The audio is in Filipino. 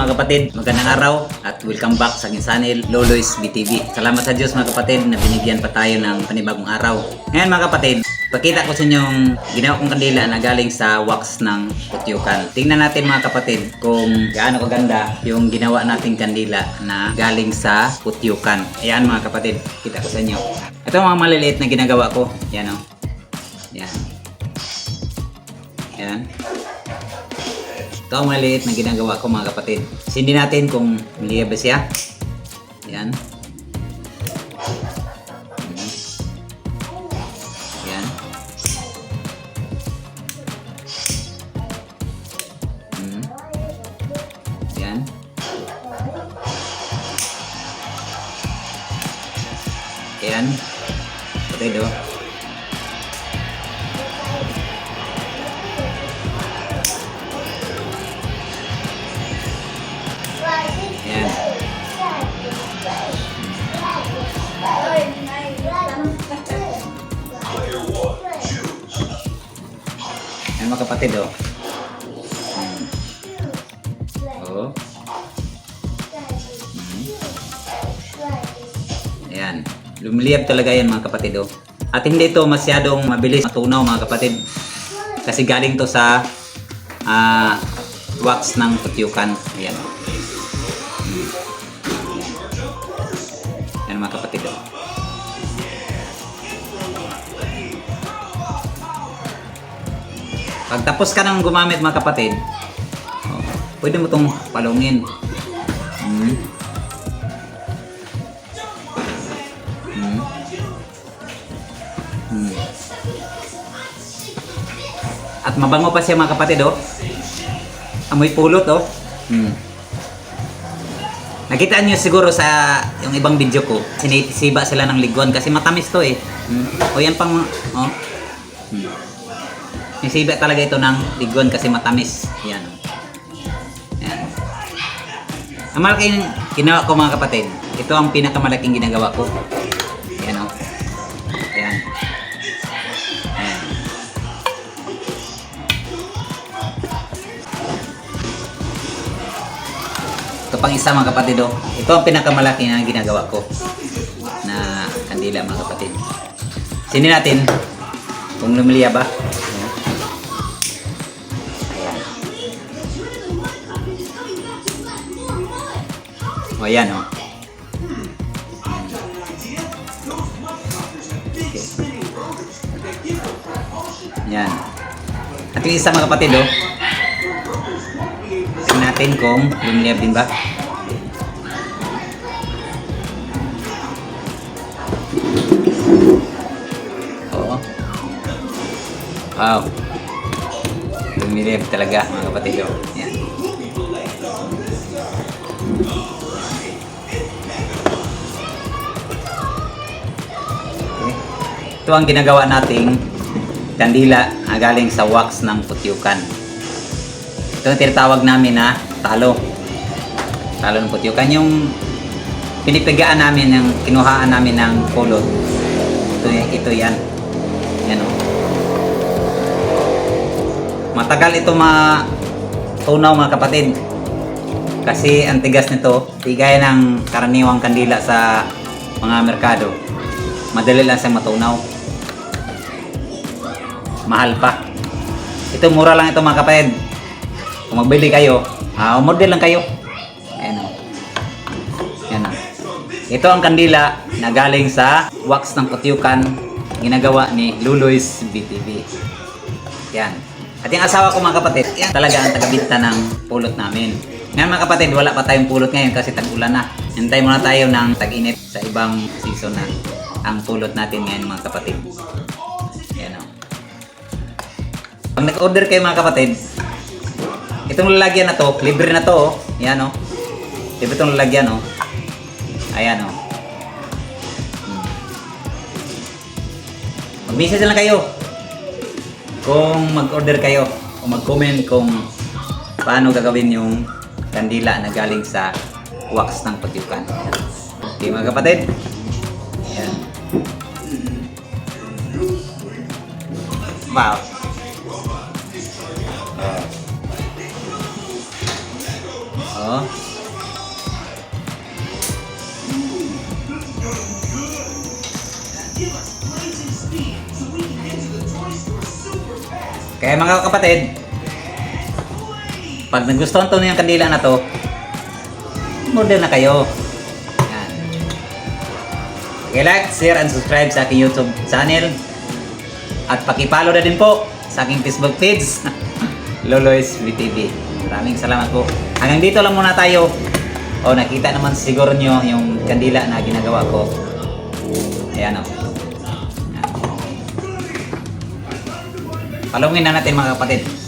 mga kapatid, magandang araw at welcome back sa aking channel, Lolo's BTV. Salamat sa Diyos mga kapatid na binigyan pa tayo ng panibagong araw. Ngayon mga kapatid, pakita ko sa inyo yung ginawa kong kandila na galing sa wax ng putyukan. Tingnan natin mga kapatid kung gaano kaganda yung ginawa nating kandila na galing sa putyukan. Ayan mga kapatid, kita ko sa inyo. Ito mga maliliit na ginagawa ko. Yan o. Yan. Yan. Ito ang maliit na ginagawa ko mga kapatid. Sindi natin kung maliyab ba siya. Yan. Yan. Yan. Yan. Kapatid o. Ayan. Ayan mga kapatid oh. Oh. Ayan. Lumiliyab talaga yan mga kapatid oh. At hindi ito masyadong mabilis matunaw mga kapatid. Kasi galing to sa wax ng putyukan. Ayan. Yan mga kapatid oh. Pag tapos ka nang gumamit mga kapatid, pwede mo itong palungin. At mabango pa siya mga kapatid oh. Amoy pulot oh. Nakita nyo siguro sa yung ibang video ko, sinisiba sila ng liguan kasi matamis to eh. O yan pang, oh. Sinisiba talaga ito ng liguan kasi matamis. Yan. Yan. Ang malaking ginawa ko mga kapatid, ito ang pinakamalaking ginagawa ko. Yan o. Yan. Yan. Ito pang isa mga kapatid oh. Ito ang pinakamalaki na ginagawa ko na kandila mga kapatid. Sinin natin kung lumiliya ba. O yan oh. Yan. At yung isa mga kapatid oh. Tingnan natin kung lumiliyab din ba. Oo. Wow. Lumiliyab talaga mga kapatid oh. Yan. Okay. Ito ang ginagawa nating kandila na galing sa wax ng putyukan. Ito ang tinatawag namin na talo. Talo ng putyukan. Yung pinipigaan namin, yung kinuhaan namin ng pulot. Ito yan. Yan o. Matagal ito matunaw mga kapatid. Kasi ang tigas nito, tigay ng karaniwang kandila sa mga merkado. Madali lang siyang matunaw. Mahal pa. Ito mura lang ito mga kapatid. Kung magbili kayo, umorder lang kayo. Ayan o. Ayan o. Ito ang kandila na galing sa wax ng putyukan, ginagawa ni Lolo's BTV. Yan. At yung asawa ko mga kapatid, yan talaga ang tagabinta ng pulot namin. Ngayon mga kapatid, wala pa tayong pulot ngayon kasi tag-ulan na. Hintay muna tayo ng tag-init sa ibang season na ang pulot natin ngayon mga kapatid. Yan o. Pag nag-order kayo mga kapatid, itong lalagyan na to, libre na to oh. Yan o. Libre itong lalagyan o. Ayan o. Mag-message lang kayo kung mag-order kayo o mag-comment kung paano gagawin yung kandila na galing sa wax ng putyukan. Okay mga kapatid. Ayan. Wow. Oh. Kaya mga kapatid, pag nagustuhan to yung kandila na to, order na kayo. Yan. Okay, like, share, and subscribe sa aking YouTube channel. At pakipollow na din po sa aking Facebook page, Lolo's VTV. Maraming salamat po. Hanggang dito lang muna tayo. O, nakita naman siguro nyo yung kandila na ginagawa ko. Ayan o. Palungin na natin mga kapatid.